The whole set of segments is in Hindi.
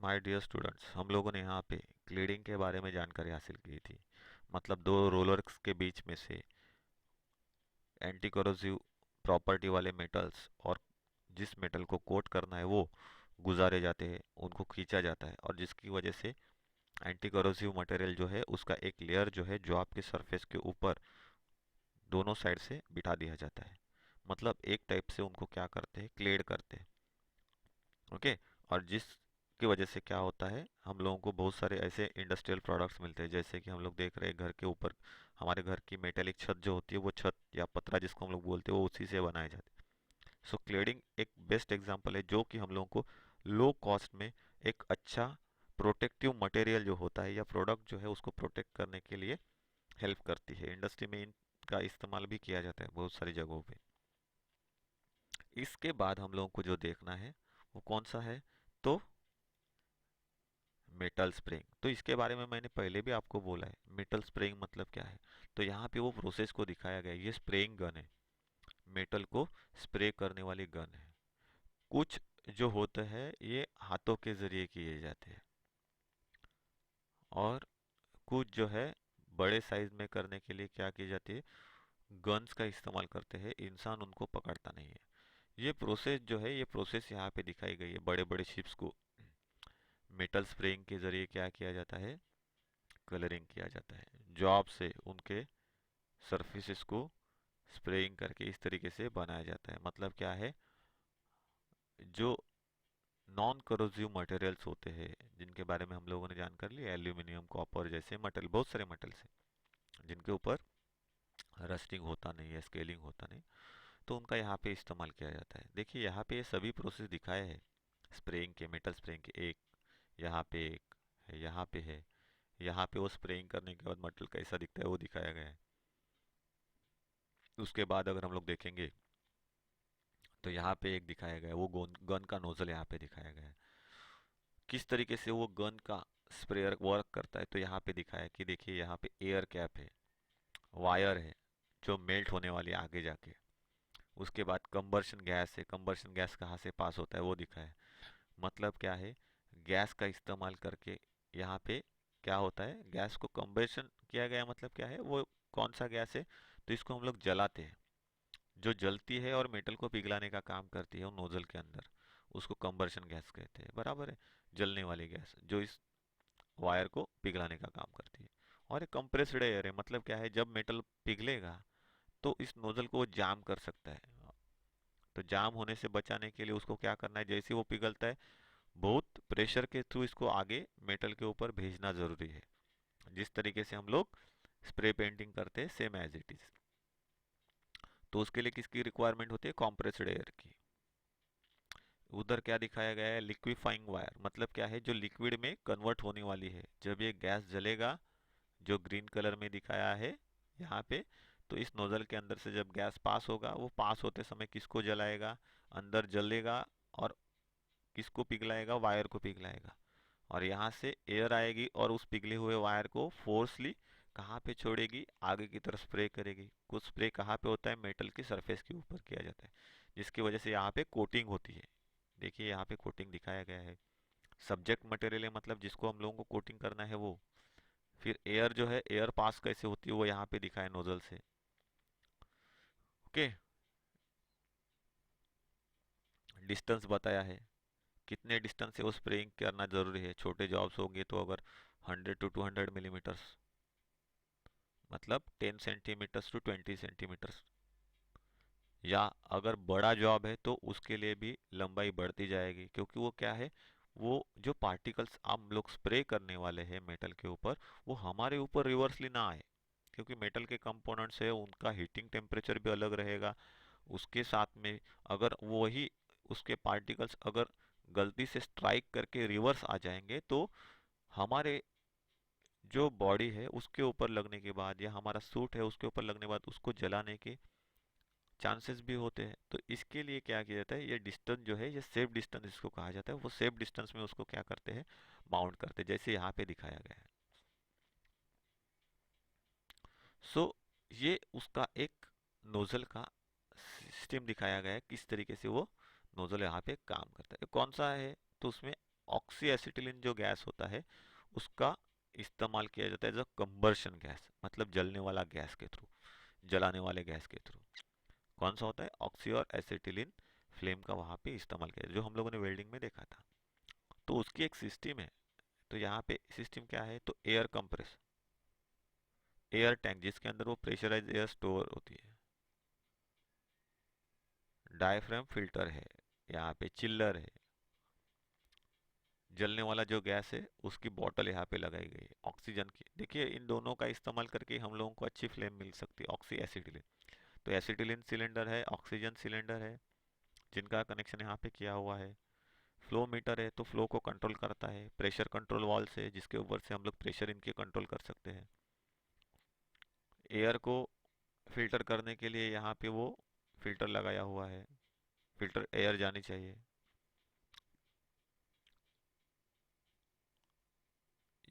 माय डियर स्टूडेंट्स, हम लोगों ने यहाँ पे क्लीडिंग के बारे में जानकारी हासिल की थी। मतलब दो रोलर्स के बीच में से एंटी कोरोसिव प्रॉपर्टी वाले मेटल्स और जिस मेटल को कोट करना है वो गुजारे जाते हैं, उनको खींचा जाता है, और जिसकी वजह से एंटी कोरोसिव मटेरियल जो है उसका एक लेयर जो है जो आपके सरफेस के ऊपर दोनों साइड से बिठा दिया जाता है। मतलब एक टाइप से उनको क्या करते हैं, क्लेड करते हैं। ओके। और जिसकी वजह से क्या होता है, हम लोगों को बहुत सारे ऐसे इंडस्ट्रियल प्रोडक्ट्स मिलते हैं, जैसे कि हम लोग देख रहे हैं घर के ऊपर हमारे घर की मेटेलिक छत जो होती है, वो छत या पतरा जिसको हम लोग बोलते हैं, वो उसी से बनाए जाते हैं। सो क्लेडिंग एक बेस्ट एग्जांपल है जो कि हम लोगों को लो कॉस्ट में एक अच्छा प्रोटेक्टिव मटेरियल जो होता है या प्रोडक्ट जो है उसको प्रोटेक्ट करने के लिए हेल्प करती है। इंडस्ट्री में इनका इस्तेमाल भी किया जाता है बहुत सारी जगहों पे। इसके बाद हम लोगों को जो देखना है वो कौन सा है, तो मेटल स्प्रेइंग। तो इसके बारे में मैंने पहले भी आपको बोला है, मेटल स्प्रेइंग मतलब क्या है। तो यहाँ पे वो प्रोसेस को दिखाया गया है। ये स्प्रेइंग गन है, मेटल को स्प्रे करने वाली गन है। कुछ जो होता है ये हाथों के जरिए किए जाते हैं, और कुछ जो है बड़े साइज में करने के लिए क्या की जाती है, गन्स का इस्तेमाल करते हैं। इंसान उनको पकड़ता नहीं है। ये प्रोसेस जो है, ये प्रोसेस यहाँ पे दिखाई गई है। बड़े बड़े शिप्स को मेटल स्प्रेइंग के जरिए क्या किया जाता है, कलरिंग किया जाता है। जॉब से उनके सरफेसेस को स्प्रेइंग करके इस तरीके से बनाया जाता है। मतलब क्या है, जो नॉन करोजिव मटेरियल्स होते हैं जिनके बारे में हम लोगों ने जानकारी ली, एल्यूमिनियम, कॉपर जैसे मटेरियल, बहुत सारे मटेरियल्स हैं जिनके ऊपर रस्टिंग होता नहीं है, स्केलिंग होता नहीं, तो उनका यहाँ पे इस्तेमाल किया जाता है। देखिए यहाँ पे ये सभी प्रोसेस दिखाए हैं स्प्रेइंग के, मेटल स्प्रेइंग के। एक यहाँ पे, एक है, यहाँ पे है, यहाँ पे वो स्प्रेइंग करने के बाद मटेरियल कैसा दिखता है वो दिखाया गया है। उसके बाद अगर हम लोग देखेंगे तो यहाँ पे एक दिखाया गया है, वो गन का नोजल यहाँ पे दिखाया गया है। किस तरीके से वो गन का स्प्रेयर वर्क करता है, तो यहाँ पे दिखाया है कि देखिए यहाँ पे एयर कैप है, वायर है जो मेल्ट होने वाली है आगे जाके। उसके बाद कंबर्शन गैस है, कंबर्शन गैस कहाँ से पास होता है वो दिखाया है। मतलब क्या है, गैस का इस्तेमाल करके यहाँ पे क्या होता है, गैस को कंबर्शन किया गया। मतलब क्या है, वो कौन सा गैस है, तो इसको हम लोग जलाते हैं। जो जलती है और मेटल को पिघलाने का काम करती है उन नोजल के अंदर, उसको कंबर्शन गैस कहते हैं। बराबर है, जलने वाली गैस जो इस वायर को पिघलाने का काम करती है। और ये कंप्रेस्ड एयर है। मतलब क्या है, जब मेटल पिघलेगा तो इस नोजल को वो जाम कर सकता है। तो जाम होने से बचाने के लिए उसको क्या करना है, जैसे वो पिघलता है बहुत प्रेशर के थ्रू इसको आगे मेटल के ऊपर भेजना जरूरी है। जिस तरीके से हम लोग स्प्रे पेंटिंग करते हैं, सेम एज इट इज। तो उसके लिए किसकी रिक्वायरमेंट होती है, कॉम्प्रेस्ड एयर की। उधर क्या दिखाया गया है, लिक्विफाइंग वायर। मतलब क्या है, जो लिक्विड में कन्वर्ट होने वाली है। जब ये गैस जलेगा, जो ग्रीन कलर में दिखाया है यहाँ पे, तो इस नोजल के अंदर से जब गैस पास होगा, वो पास होते समय किसको जलाएगा, अंदर जलेगा, और किसको पिघलाएगा, वायर को पिघलाएगा। और यहाँ से एयर आएगी और उस पिघले हुए वायर को फोर्सली कहाँ पे छोड़ेगी, आगे की तरफ स्प्रे करेगी। कुछ स्प्रे कहाँ पे होता है, मेटल की सरफेस के ऊपर किया जाता है, जिसकी वजह से यहाँ पे कोटिंग होती है। देखिए यहाँ पे कोटिंग दिखाया गया है। सब्जेक्ट मटेरियल है, मतलब जिसको हम लोगों को कोटिंग करना है वो। फिर एयर जो है, एयर पास कैसे होती है वो यहाँ पे दिखा है नोजल से। ओके। डिस्टेंस बताया है, कितने डिस्टेंस से वो स्प्रेइंग करना जरूरी है। छोटे जॉब्स होंगे तो अगर 100 to 200 मिलीमीटर्स, मतलब 10 सेंटीमीटर्स to 20 सेंटीमीटर्स। या अगर बड़ा जॉब है तो उसके लिए भी लंबाई बढ़ती जाएगी, क्योंकि वो क्या है, वो जो पार्टिकल्स हम लोग स्प्रे करने वाले हैं मेटल के ऊपर, वो हमारे ऊपर रिवर्सली ना आए। क्योंकि मेटल के कंपोनेंट्स है, उनका हीटिंग टेम्परेचर भी अलग रहेगा। उसके साथ में अगर वही उसके पार्टिकल्स अगर गलती से स्ट्राइक करके रिवर्स आ जाएंगे, तो हमारे जो बॉडी है उसके ऊपर लगने के बाद, या हमारा सूट है उसके ऊपर लगने के बाद उसको जलाने के चांसेस भी होते हैं। तो इसके लिए क्या किया जाता है, ये डिस्टेंस जो है, ये सेफ डिस्टेंस इसको कहा जाता है। वो सेफ डिस्टेंस में उसको क्या करते हैं, माउंट करते हैं, जैसे यहाँ पे दिखाया गया है। सो ये उसका एक नोजल का सिस्टम दिखाया गया है, किस तरीके से वो नोजल यहाँ पे काम करता है। कौन सा है, तो उसमें ऑक्सी एसिटिलीन जो गैस होता है उसका इस्तेमाल किया जाता है एज अ कंबर्शन गैस, मतलब जलने वाला गैस के थ्रू, जलाने वाले गैस के थ्रू। कौन सा होता है? ऑक्सी और एसिटिलीन फ्लेम का वहां पे इस्तेमाल किया जो हम लोगों ने वेल्डिंग में देखा था। तो उसकी एक सिस्टम है। तो यहाँ पे सिस्टम क्या है? तो एयर कंप्रेस, एयर टैंक जिसके अंदर वो प्रेशराइज एयर स्टोर होती है, डायफ्राम फिल्टर है, यहाँ पे चिल्लर है, जलने वाला जो गैस है उसकी बोतल यहाँ पे लगाई गई है ऑक्सीजन की। देखिए इन दोनों का इस्तेमाल करके हम लोगों को अच्छी फ्लेम मिल सकती है, ऑक्सी एसिटिलीन। तो एसिटिलीन सिलेंडर है, ऑक्सीजन सिलेंडर है, जिनका कनेक्शन यहाँ पे किया हुआ है। फ्लो मीटर है, तो फ्लो को कंट्रोल करता है। प्रेशर कंट्रोल वाल्व है जिसके ऊपर से हम लोग प्रेशर इनके कंट्रोल कर सकते हैं। एयर को फिल्टर करने के लिए यहाँ पे वो फिल्टर लगाया हुआ है, फिल्टर एयर जानी चाहिए।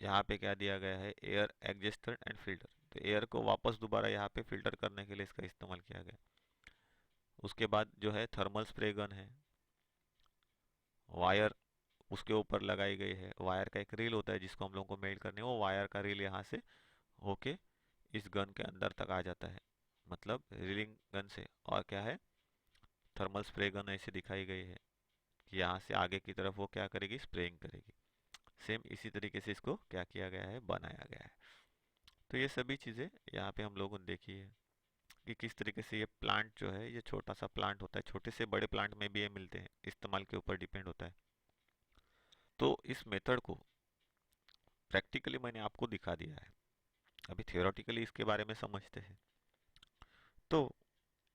यहाँ पे क्या दिया गया है? Air adjuster and filter. तो एयर को वापस दोबारा यहाँ पे फिल्टर करने के लिए इसका इस्तेमाल किया गया। उसके बाद जो है थर्मल स्प्रे गन है, वायर उसके ऊपर लगाई गई है। वायर का एक रील होता है जिसको हम लोग को मेल्ट करने, वो वायर का रील यहाँ से होके इस गन के अंदर तक आ जाता है, मतलब रीलिंग गन से। और क्या है? थर्मल स्प्रे गन ऐसे दिखाई गई है कि यहाँ से आगे की तरफ वो क्या करेगी? स्प्रेइंग करेगी। सेम इसी तरीके से इसको क्या किया गया है? बनाया गया है। तो ये सभी चीज़ें यहाँ पे हम लोगों ने देखी है कि किस तरीके से ये प्लांट जो है, ये छोटा सा प्लांट होता है, छोटे से बड़े प्लांट में भी ये मिलते हैं, इस्तेमाल के ऊपर डिपेंड होता है। तो इस मेथड को प्रैक्टिकली मैंने आपको दिखा दिया है, अभी थियोरेटिकली इसके बारे में समझते हैं। तो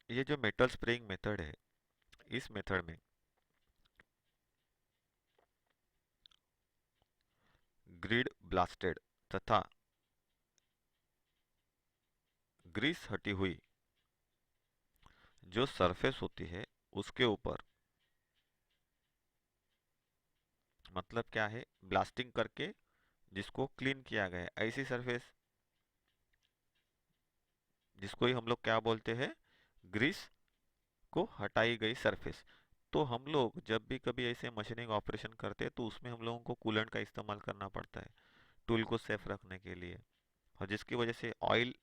ये जो मेटल स्प्रेइंग मेथड है, इस मेथड में ग्रिड ब्लास्टेड तथा ग्रीस हटी हुई जो सरफेस होती है उसके ऊपर, मतलब क्या है? ब्लास्टिंग करके जिसको क्लीन किया गया है, ऐसी सरफेस जिसको ही हम लोग क्या बोलते हैं? ग्रीस को हटाई गई सरफेस। तो हम लोग जब भी कभी ऐसे मशीनिंग ऑपरेशन करते हैं तो उसमें हम लोगों को कूलेंट का इस्तेमाल करना पड़ता है टूल को सेफ रखने के लिए, और जिसकी वजह से ऑयल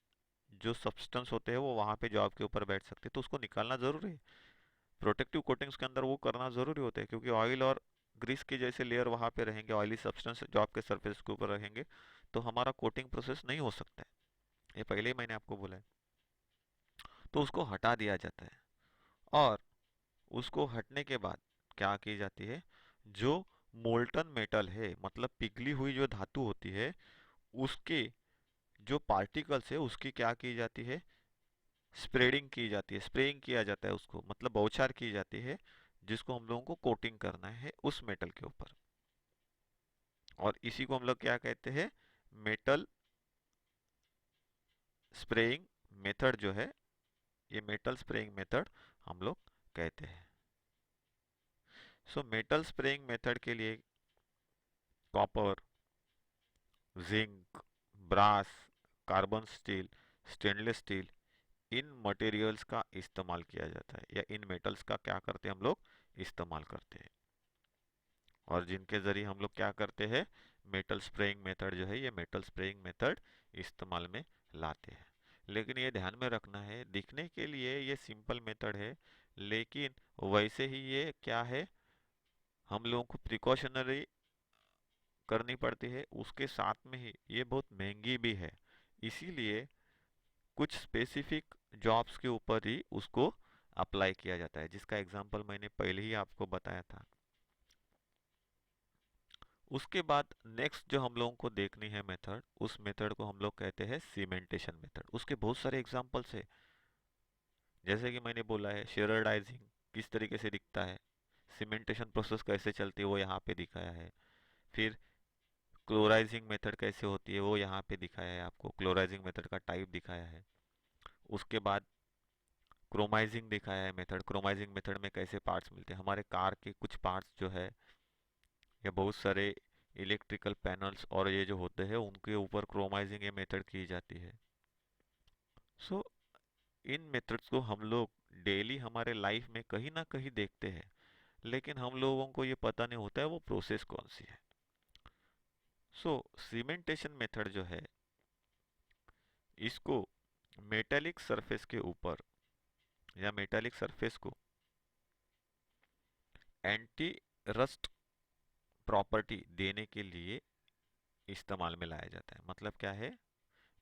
जो सब्सटेंस होते हैं वो वहां पे जॉब के ऊपर बैठ सकते हैं, तो उसको निकालना जरूरी है। प्रोटेक्टिव कोटिंग्स के अंदर वो करना जरूरी होता है, क्योंकि ऑयल और ग्रीस के जैसे लेयर वहां पे रहेंगे, ऑयली सब्सटेंस जॉब के सरफेस के ऊपर रहेंगे, तो हमारा कोटिंग प्रोसेस नहीं हो सकता है। ये पहले ही मैंने आपको बोला है। तो उसको हटा दिया जाता है, और उसको हटने के बाद क्या की जाती है? जो मोल्टन मेटल है, मतलब पिघली हुई जो धातु होती है, उसके जो पार्टिकल्स है उसकी क्या की जाती है? स्प्रेडिंग की जाती है, स्प्रेइंग किया जाता है उसको, मतलब बौछार की जाती है, जिसको हम लोगों को कोटिंग करना है उस मेटल के ऊपर। और इसी को हम लोग क्या कहते हैं? मेटल स्प्रेइंग मेथड जो है, ये मेटल स्प्रेइंग मेथड हम लोग कहते हैं। सो मेटल स्प्रेइंग मेथड के लिए copper, zinc, brass, carbon steel, stainless steel, इन मटेरियल्स का इस्तेमाल किया जाता है, या इन मेटल्स का क्या करते हैं हम लोग? इस्तेमाल करते हैं। और जिनके जरिए हम लोग क्या करते हैं? मेटल स्प्रेइंग मेथड जो है, ये मेटल स्प्रेइंग मेथड इस्तेमाल में लाते हैं। लेकिन ये ध्यान में रखना है, दिखने के लिए ये सिंपल मेथड है, लेकिन वैसे ही ये क्या है? हम लोगों को प्रिकॉशनरी करनी पड़ती है, उसके साथ में ही ये बहुत महंगी भी है। इसीलिए कुछ स्पेसिफिक जॉब्स के ऊपर ही उसको अप्लाई किया जाता है, जिसका एग्जांपल मैंने पहले ही आपको बताया था। उसके बाद नेक्स्ट जो हम लोगों को देखनी है मेथड, उस मेथड को हम लोग कहते हैं सीमेंटेशन मेथड। उसके बहुत सारे एग्जांपल्स है, जैसे कि मैंने बोला है शेरडाइजिंग किस तरीके से दिखता है, सीमेंटेशन प्रोसेस कैसे चलती है वो यहाँ पे दिखाया है। फिर क्लोराइजिंग मेथड कैसे होती है वो यहाँ पे दिखाया है, आपको क्लोराइजिंग मेथड का टाइप दिखाया है। उसके बाद क्रोमाइजिंग दिखाया है मेथड, क्रोमाइजिंग मेथड में कैसे पार्ट्स मिलते हैं, हमारे कार के कुछ पार्ट्स जो है, या बहुत सारे इलेक्ट्रिकल पैनल्स और ये जो होते हैं उनके ऊपर क्रोमाइजिंग ये मेथड की जाती है। सो इन मेथड्स को हम लोग डेली हमारे लाइफ में कहीं ना कहीं देखते हैं, लेकिन हम लोगों को ये पता नहीं होता है वो प्रोसेस कौन सी है। सो सीमेंटेशन मेथड जो है, इसको मेटेलिक सरफेस के ऊपर या मेटेलिक सरफेस को एंटी रस्ट प्रॉपर्टी देने के लिए इस्तेमाल में लाया जाता है। मतलब क्या है,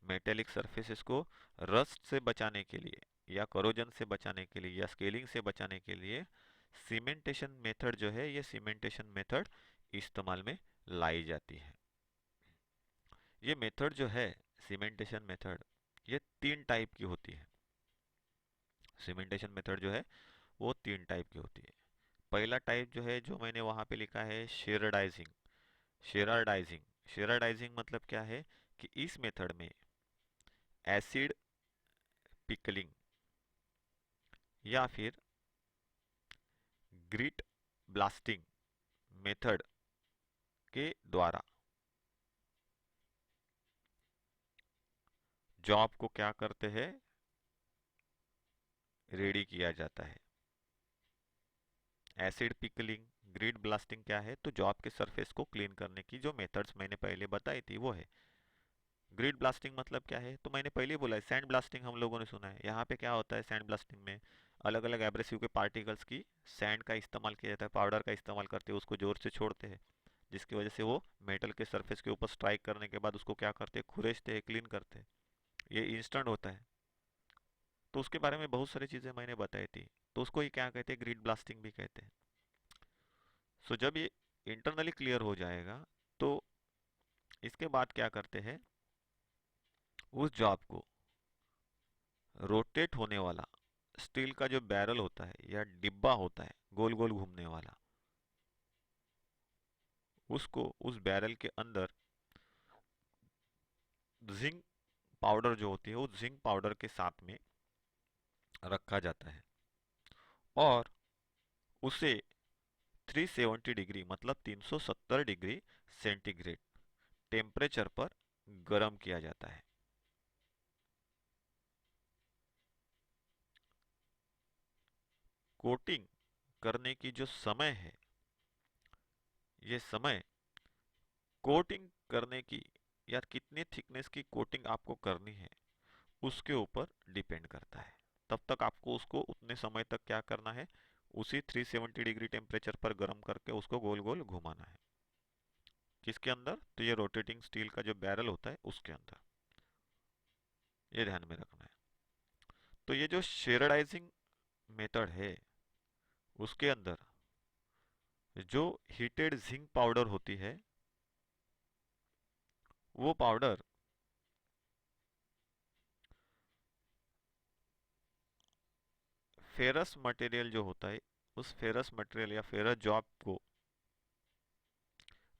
मेटेलिक सरफेसेस को रस्ट से बचाने के लिए या करोजन से बचाने के लिए या स्केलिंग से बचाने के लिए सीमेंटेशन मेथड जो है, ये सीमेंटेशन मेथड इस्तेमाल में लाई जाती है। ये मेथड जो है, सीमेंटेशन मेथड, ये तीन टाइप की होती है। सीमेंटेशन मेथड जो है वो तीन टाइप की होती है। पहला टाइप जो है, जो मैंने वहां पे लिखा है शेरडाइजिंग। शेराडाइजिंग शेराडाइजिंग मतलब क्या है कि इस मेथड में एसिड पिकलिंग या फिर ग्रिट ब्लास्टिंग मेथड के द्वारा जॉब को क्या करते हैं, रेडी किया जाता है। एसिड पिकलिंग, ग्रिड ब्लास्टिंग क्या है, तो जॉब के सरफेस को क्लीन करने की जो मेथड्स मैंने पहले बताई थी वो है। ग्रिड ब्लास्टिंग मतलब क्या है, तो मैंने पहले ही बोला है, सैंड ब्लास्टिंग हम लोगों ने सुना है। यहाँ पे क्या होता है, सैंड ब्लास्टिंग में अलग अलग एब्रेसिव के पार्टिकल्स की सैंड का इस्तेमाल किया जाता है, पाउडर का इस्तेमाल करते हैं, उसको जोर से छोड़ते हैं, जिसकी वजह से वो मेटल के सरफेस के ऊपर स्ट्राइक करने के बाद उसको क्या करते हैं, खुरेचते हैं, क्लीन करते हैं। ये इंस्टेंट होता है। तो उसके बारे में बहुत सारी चीजें मैंने बताई थी। तो उसको ही क्या कहते हैं, ग्रिड ब्लास्टिंग भी कहते हैं। सो जब ये इंटरनली क्लियर हो जाएगा, तो इसके बाद क्या करते हैं, उस जॉब को रोटेट होने वाला स्टील का जो बैरल होता है या डिब्बा होता है गोल गोल घूमने वाला, उसको उस बैरल के अंदर जिंक पाउडर जो होती है, उस जिंक पाउडर के साथ में रखा जाता है और उसे 370 डिग्री मतलब 370 डिग्री सेंटीग्रेड टेम्परेचर पर गर्म किया जाता है। कोटिंग करने की जो समय है, ये समय कोटिंग करने की या कितनी थिकनेस की कोटिंग आपको करनी है उसके ऊपर डिपेंड करता है। तब तक आपको उसको उतने समय तक क्या करना है, उसी 370 डिग्री टेम्परेचर पर गर्म करके उसको गोल गोल घुमाना है। किसके अंदर, तो ये रोटेटिंग स्टील का जो बैरल होता है उसके अंदर। ये ध्यान में रखना है। तो ये जो शेरडाइजिंग मेथड है, उसके अंदर जो हीटेड जिंक पाउडर होती है, वो पाउडर फेरस मटेरियल जो होता है, उस फेरस मटेरियल या फेरस जॉब को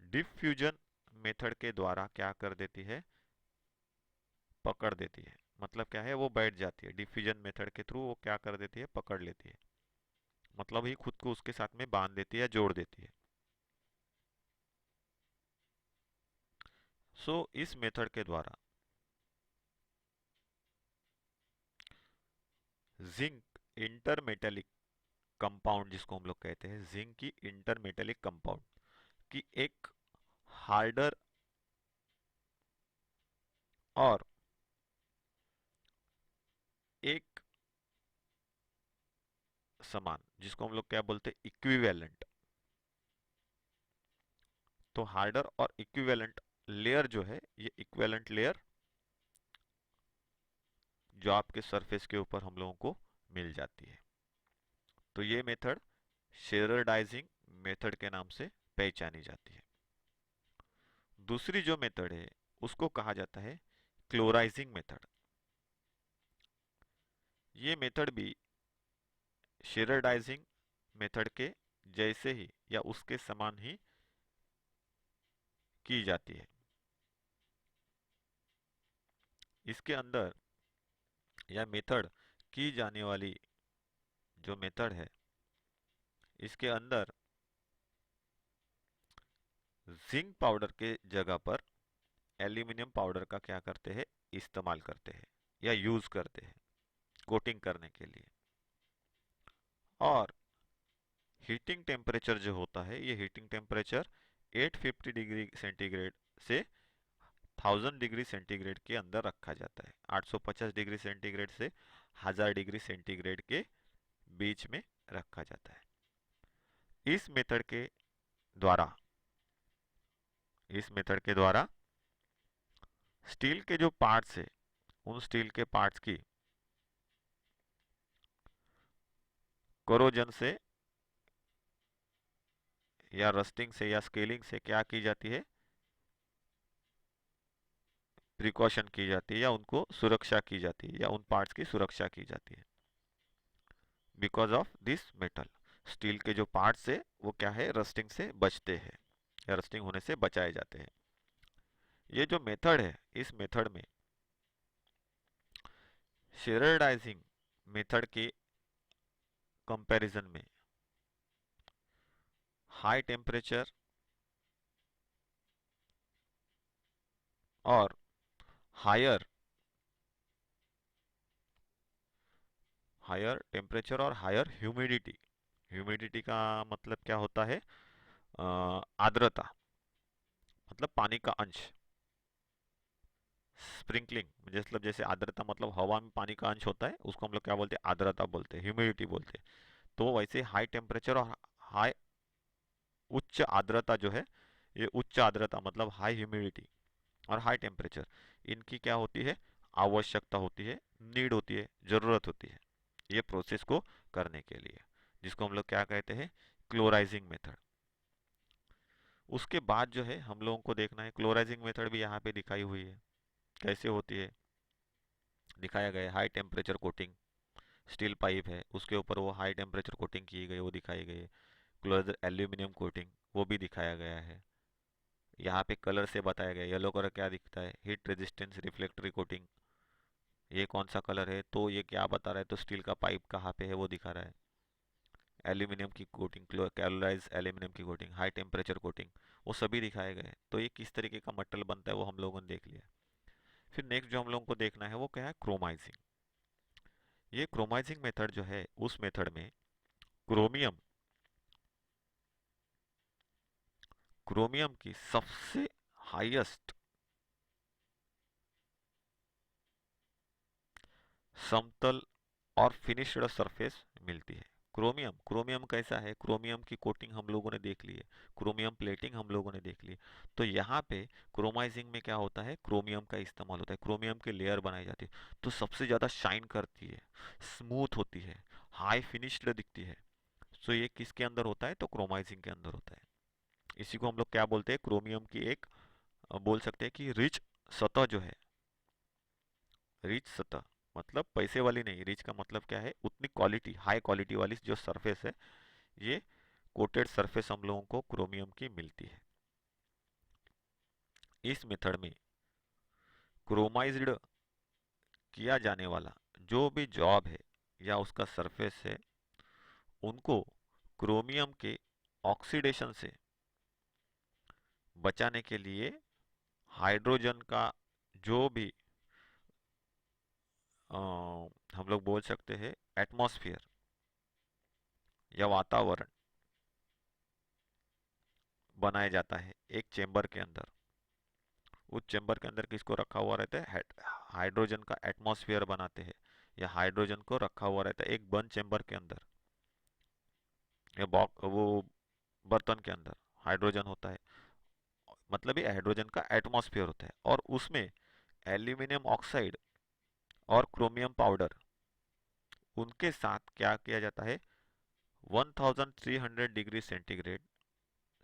डिफ्यूजन मेथड के द्वारा क्या कर देती है, पकड़ देती है। मतलब क्या है, वो बैठ जाती है। डिफ्यूजन मेथड के थ्रू वो क्या कर देती है, पकड़ लेती है। मतलब ही खुद को उसके साथ में बांध देती है या जोड़ देती है। सो इस मेथड के द्वारा जिंक इंटरमेटेलिक कंपाउंड, जिसको हम लोग कहते हैं जिंक की इंटरमेटेलिक कंपाउंड की एक हार्डर और एक समान, जिसको हम लोग क्या बोलते हैं, इक्विवेलेंट। तो हार्डर और इक्विवेलेंट लेयर जो है, ये इक्विवेलेंट लेयर जो आपके सरफेस के ऊपर हम लोगों को मिल जाती है। तो ये मेथड शेरडाइजिंग मेथड के नाम से पहचानी जाती है। दूसरी जो मेथड है उसको कहा जाता है क्लोराइजिंग मेथड। ये मेथड भी शेरडाइजिंग मेथड के जैसे ही या उसके समान ही की जाती है। इसके अंदर या मेथड की जाने वाली जो मेथड है, इसके अंदर जिंक पाउडर के जगह पर एल्यूमिनियम पाउडर का क्या करते हैं, इस्तेमाल करते हैं या यूज करते हैं कोटिंग करने के लिए। और हीटिंग टेम्परेचर जो होता है, ये हीटिंग टेम्परेचर 850 डिग्री सेंटीग्रेड से 1000 डिग्री सेंटीग्रेड के अंदर रखा जाता है। 850 डिग्री सेंटीग्रेड से 1000 डिग्री सेंटीग्रेड के बीच में रखा जाता है। इस मेथड के द्वारा इस मेथड के द्वारा स्टील के जो पार्ट्स है, उन स्टील के पार्ट्स की कोरोजन से या रस्टिंग से या स्केलिंग से क्या की जाती है, प्रिकॉशन की जाती है, या उनको सुरक्षा की जाती है, या उन पार्ट्स की सुरक्षा की जाती है। Because of this metal, steel के जो पार्ट्स है वो क्या है, रस्टिंग से बचते हैं या रस्टिंग होने से बचाए जाते हैं। ये जो मेथड है, इस मेथड में शेरडाइजिंग मेथड के कंपैरिजन में हाई टेम्परेचर और हायर हायर टेम्परेचर और हायर ह्यूमिडिटी, ह्यूमिडिटी का मतलब क्या होता है, आर्द्रता, मतलब पानी का अंश। स्प्रिंकलिंग मतलब जैसे आर्द्रता मतलब हवा में पानी का अंश होता है, उसको हम लोग क्या बोलते हैं, आर्द्रता बोलते हैं, ह्यूमिडिटी बोलते हैं। तो वैसे हाई टेम्परेचर और हाई उच्च आर्द्रता जो है, ये उच्च आर्द्रता मतलब हाई ह्यूमिडिटी और हाई टेम्परेचर, इनकी क्या होती है, आवश्यकता होती है, नीड होती है, जरूरत होती है ये प्रोसेस को करने के लिए, जिसको हम लोग क्या कहते हैं, क्लोराइजिंग मेथड। उसके बाद जो है हम लोगों को देखना है, क्लोराइजिंग मेथड भी यहाँ पे दिखाई हुई है, कैसे होती है, दिखाया गया है। High temperature coating, steel pipe है उसके ऊपर वो हाई टेम्परेचर कोटिंग की गई, वो दिखाई गई है। क्लोज एल्यूमिनियम कोटिंग, वो भी दिखाया गया है। यहाँ पे कलर से बताया गया, येलो कलर क्या दिखता है, हीट रेजिस्टेंस रिफ्लेक्टरी कोटिंग, ये कौन सा कलर है, तो ये क्या बता रहा है, तो स्टील का पाइप कहाँ पे है वो दिखा रहा है। एल्यूमिनियम की कोटिंग, कैलोराइज एल्यूमिनियम की कोटिंग, हाई टेम्परेचर कोटिंग, वो सभी दिखाए गए। तो ये किस तरीके का मटेरियल बनता है वो हम लोगों ने देख लिया। फिर नेक्स्ट जो हम लोगों को देखना है वो क्या है, क्रोमाइजिंग। ये क्रोमाइजिंग मेथड जो है, उस मेथड में क्रोमियम क्रोमियम की सबसे हाईएस्ट समतल और फिनिश्ड सरफेस मिलती है। क्रोमियम क्रोमियम कैसा है, क्रोमियम की कोटिंग हम लोगों ने देख ली है, क्रोमियम प्लेटिंग हम लोगों ने देख ली है। तो यहाँ पे क्रोमाइजिंग में क्या होता है, क्रोमियम का इस्तेमाल होता है, क्रोमियम की लेयर बनाई जाती है, तो सबसे ज़्यादा शाइन करती है, स्मूथ होती है, हाई फिनिश्ड दिखती है। तो ये किसके अंदर होता है, तो क्रोमाइजिंग के अंदर होता है। इसी को हम लोग क्या बोलते हैं, क्रोमियम की एक बोल सकते हैं कि रिच सतह जो है, रिच सतह मतलब पैसे वाली नहीं, रिच का मतलब क्या है, उतनी क्वालिटी, हाई क्वालिटी वाली जो सरफेस है, ये कोटेड सरफेस हम लोगों को क्रोमियम की मिलती है। इस मेथड में क्रोमाइज्ड किया जाने वाला जो भी जॉब है या उसका सरफेस है, उनको क्रोमियम के ऑक्सीडेशन से बचाने के लिए हाइड्रोजन का जो भी हम लोग बोल सकते हैं एटमॉस्फेयर या वातावरण बनाया जाता है एक चेंबर के अंदर। उस चेंबर के अंदर किसको रखा हुआ रहता है, हाइड्रोजन का एटमॉस्फेयर बनाते हैं, या हाइड्रोजन को रखा हुआ रहता है एक बंद चेंबर के अंदर, या वो बर्तन के अंदर हाइड्रोजन होता है, मतलब ये हाइड्रोजन का एटमॉस्फेयर होता है, और उसमें एल्यूमिनियम ऑक्साइड और क्रोमियम पाउडर, उनके साथ क्या किया जाता है, 1300 डिग्री सेंटीग्रेड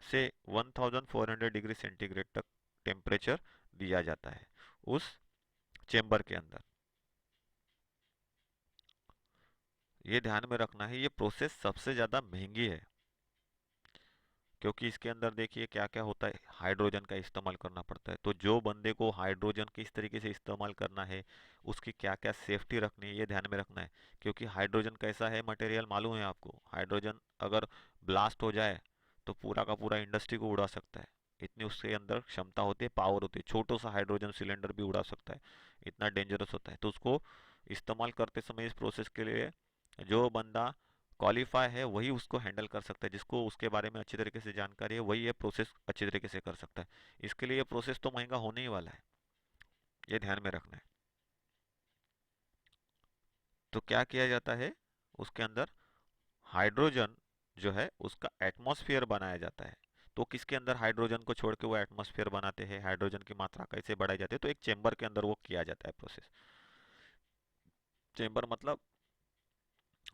से 1400 डिग्री सेंटीग्रेड तक टेम्परेचर दिया जाता है उस चेंबर के अंदर। ये ध्यान में रखना है, ये प्रोसेस सबसे ज़्यादा महंगी है, क्योंकि इसके अंदर देखिए क्या क्या होता है, हाइड्रोजन का इस्तेमाल करना पड़ता है। तो जो बंदे को हाइड्रोजन किस तरीके से इस्तेमाल करना है, उसकी क्या क्या सेफ्टी रखनी है, ये ध्यान में रखना है। क्योंकि हाइड्रोजन कैसा है मटेरियल मालूम है आपको, हाइड्रोजन अगर ब्लास्ट हो जाए तो पूरा का पूरा इंडस्ट्री को उड़ा सकता है, इतनी उसके अंदर क्षमता होती है, पावर होती है, छोटा सा हाइड्रोजन सिलेंडर भी उड़ा सकता है, इतना डेंजरस होता है। तो उसको इस्तेमाल करते समय इस प्रोसेस के लिए जो बंदा क्वालिफाई है वही उसको हैंडल कर सकता है, जिसको उसके बारे में अच्छी तरीके से जानकारी है वही ये प्रोसेस अच्छी तरीके से कर सकता है। इसके लिए ये प्रोसेस तो महंगा होने ही वाला है, ये ध्यान में रखना है। तो क्या किया जाता है, उसके अंदर हाइड्रोजन जो है उसका एटमॉस्फेयर बनाया जाता है। तो किसके अंदर हाइड्रोजन को छोड़ के वो एटमॉस्फेयर बनाते हैं, हाइड्रोजन की मात्रा कैसे बढ़ाई जाती है, तो एक चेंबर के अंदर वो किया जाता है प्रोसेस। चेंबर मतलब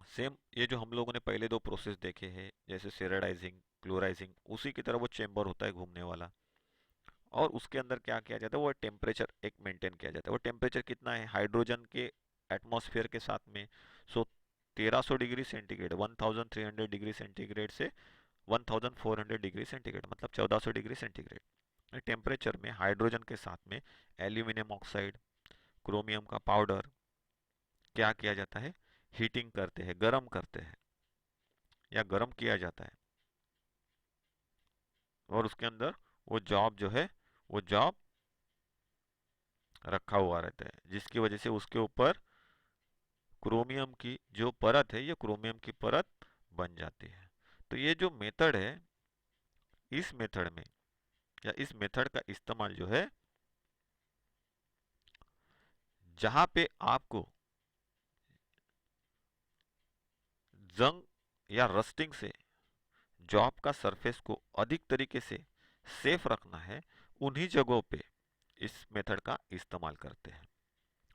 सेम ये जो हम लोगों ने पहले दो प्रोसेस देखे हैं जैसे सेरेडाइजिंग क्लोराइजिंग, उसी की तरह वो चेंबर होता है घूमने वाला। और उसके अंदर क्या किया जाता है, वो टेम्परेचर एक मेंटेन किया जाता है। वो टेम्परेचर कितना है हाइड्रोजन के एटमॉस्फेयर के साथ में, सो 1300 डिग्री सेंटीग्रेड 1300 डिग्री सेंटीग्रेड से 1400 डिग्री सेंटीग्रेड मतलब 1400 डिग्री सेंटीग्रेड टेम्परेचर में हाइड्रोजन के साथ में एल्यूमिनियम ऑक्साइड, क्रोमियम का पाउडर क्या किया जाता है, हीटिंग करते हैं, गर्म करते हैं या गर्म किया जाता है। और उसके अंदर वो जॉब जो है वो जॉब रखा हुआ रहता है, जिसकी वजह से उसके ऊपर क्रोमियम की जो परत है ये क्रोमियम की परत बन जाती है। तो ये जो मेथड है, इस मेथड में या इस मेथड का इस्तेमाल जो है, जहां पे आपको जंग या रस्टिंग से जॉब का सरफेस को अधिक तरीके से सेफ रखना है, उन्हीं जगहों पे इस मेथड का इस्तेमाल करते हैं।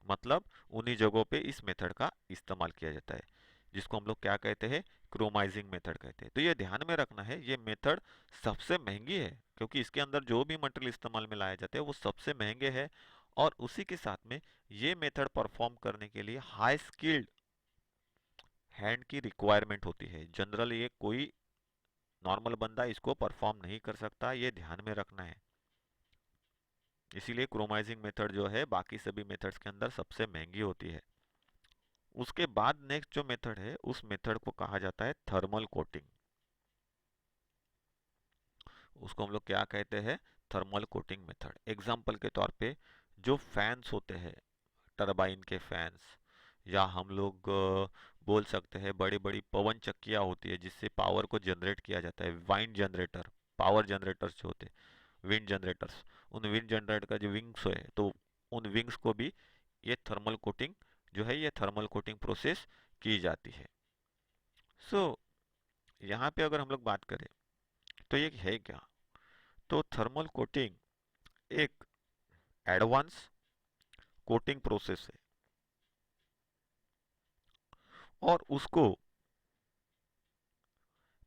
मतलब उन्हीं जगहों पे इस मेथड का इस्तेमाल किया जाता है, जिसको हम लोग क्या कहते हैं, क्रोमाइजिंग मेथड कहते हैं। तो ये ध्यान में रखना है, ये मेथड सबसे महंगी है, क्योंकि इसके अंदर जो भी मटेरियल इस्तेमाल में लाए जाते हैं वो सबसे महंगे हैं। और उसी के साथ में ये मेथड परफॉर्म करने के लिए हाई स्किल्ड हैंड की रिक्वायरमेंट होती है। जनरल ये कोई नॉर्मल बंदा इसको परफॉर्म नहीं कर सकता, ये ध्यान में रखना है। इसीलिए क्रोमाइजिंग मेथड जो है बाकी सभी मेथड्स के अंदर सबसे महंगी होती है। उसके बाद नेक्स्ट जो मेथड है उस मेथड को कहा जाता है थर्मल कोटिंग। उसको हम लोग क्या कहते हैं, थर्मल कोटिंग मेथड। एग्जाम्पल के तौर पे जो फैंस होते हैं, टरबाइन के फैंस, या हम लोग बोल सकते हैं बड़ी बड़ी पवन चक्कियां होती है जिससे पावर को जनरेट किया जाता है, वाइंड जनरेटर, पावर जनरेटर्स जो होते हैं विंड जनरेटर्स, उन विंड जनरेटर का जो विंग्स है तो उन विंग्स को भी ये थर्मल कोटिंग जो है, ये थर्मल कोटिंग प्रोसेस की जाती है। सो यहाँ पे अगर हम लोग बात करें तो ये है क्या, तो थर्मल कोटिंग एक एडवांस कोटिंग प्रोसेस है और उसको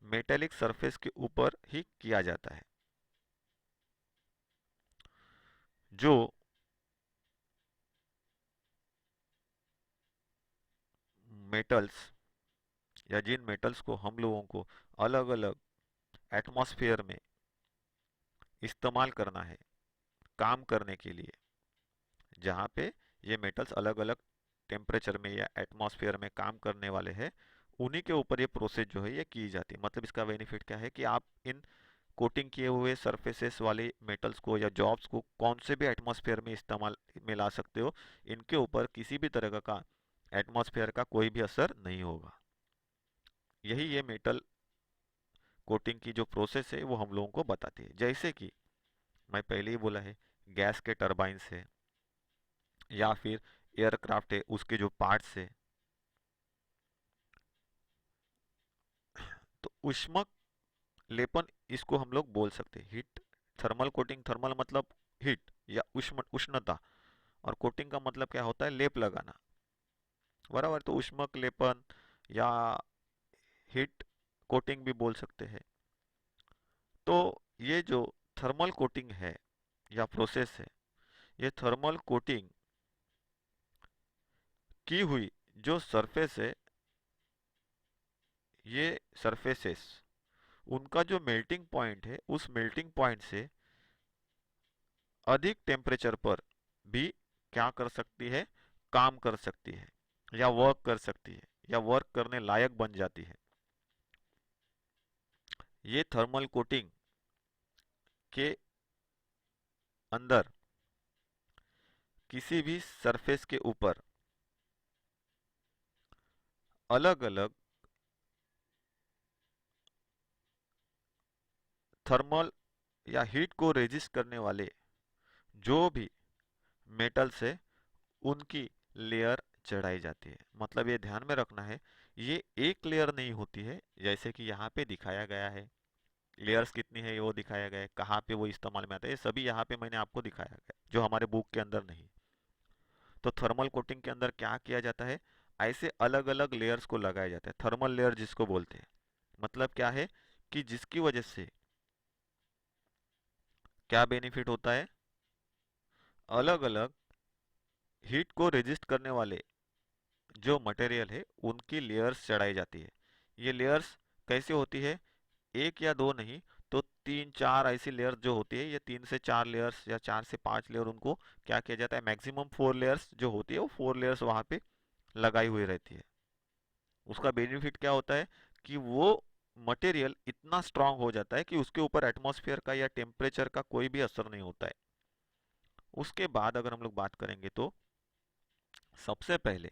मेटेलिक सरफेस के ऊपर ही किया जाता है। जो मेटल्स या जिन मेटल्स को हम लोगों को अलग अलग एटमॉस्फेयर में इस्तेमाल करना है काम करने के लिए, जहाँ पे ये मेटल्स अलग अलग टेम्परेचर में या एटमॉस्फेयर में काम करने वाले हैं, उन्हीं के ऊपर ये प्रोसेस जो है ये की जाती है। मतलब इसका बेनिफिट क्या है कि आप इन कोटिंग किए हुए सरफेसेस वाले मेटल्स को या जॉब्स को कौन से भी एटमॉस्फेयर में इस्तेमाल में ला सकते हो, इनके ऊपर किसी भी तरह का एटमॉस्फेयर का कोई भी असर नहीं होगा। यही ये मेटल कोटिंग की जो प्रोसेस है वो हम लोगों को बताती है। जैसे कि मैं पहले ही बोला है, गैस के टरबाइंस है या फिर एयरक्राफ्ट है उसके जो पार्ट्स है, तो उष्मक लेपन इसको हम लोग बोल सकते हैं। हीट थर्मल कोटिंग, थर्मल मतलब हीट या उष्णता, और कोटिंग का मतलब क्या होता है, लेप लगाना, बराबर। तो उष्मक लेपन या हीट कोटिंग भी बोल सकते हैं। तो ये जो थर्मल कोटिंग है या प्रोसेस है, ये थर्मल कोटिंग की हुई जो सरफेस है, ये सरफेसेस उनका जो मेल्टिंग पॉइंट है उस मेल्टिंग पॉइंट से अधिक टेम्परेचर पर भी क्या कर सकती है, काम कर सकती है या वर्क कर सकती है या वर्क करने लायक बन जाती है। ये थर्मल कोटिंग के अंदर किसी भी सरफेस के ऊपर अलग अलग थर्मल या हीट को रेजिस्ट करने वाले जो भी मेटल्स है उनकी लेयर चढ़ाई जाती है। मतलब ये ध्यान में रखना है, ये एक लेयर नहीं होती है जैसे कि यहाँ पे दिखाया गया है। लेयर्स कितनी है वो दिखाया गया है, कहाँ पे वो इस्तेमाल में आता है, ये सभी यहाँ पे मैंने आपको दिखाया गया है, जो हमारे बुक के अंदर नहीं। तो थर्मल कोटिंग के अंदर क्या किया जाता है, ऐसे अलग अलग लेयर्स को लगाया जाता है, थर्मल लेयर जिसको बोलते हैं। मतलब क्या है कि जिसकी वजह से क्या बेनिफिट होता है, अलग अलग हीट को रेजिस्ट करने वाले जो मटेरियल है उनकी लेयर्स चढ़ाई जाती है। ये लेयर्स कैसे होती है, एक या दो नहीं, तो तीन चार ऐसी लेयर्स जो होती है, ये 3 से 4 लेयर्स या 4 से 5 लेयर, उनको क्या किया जाता है, मैक्सिमम 4 लेयर्स जो होती है वो 4 लेयर्स वहां पे लगाई हुई रहती है। उसका बेनिफिट क्या होता है कि वो मटेरियल इतना स्ट्रांग हो जाता है कि उसके ऊपर एटमॉस्फेयर का या टेम्परेचर का कोई भी असर नहीं होता है। उसके बाद अगर हम लोग बात करेंगे तो सबसे पहले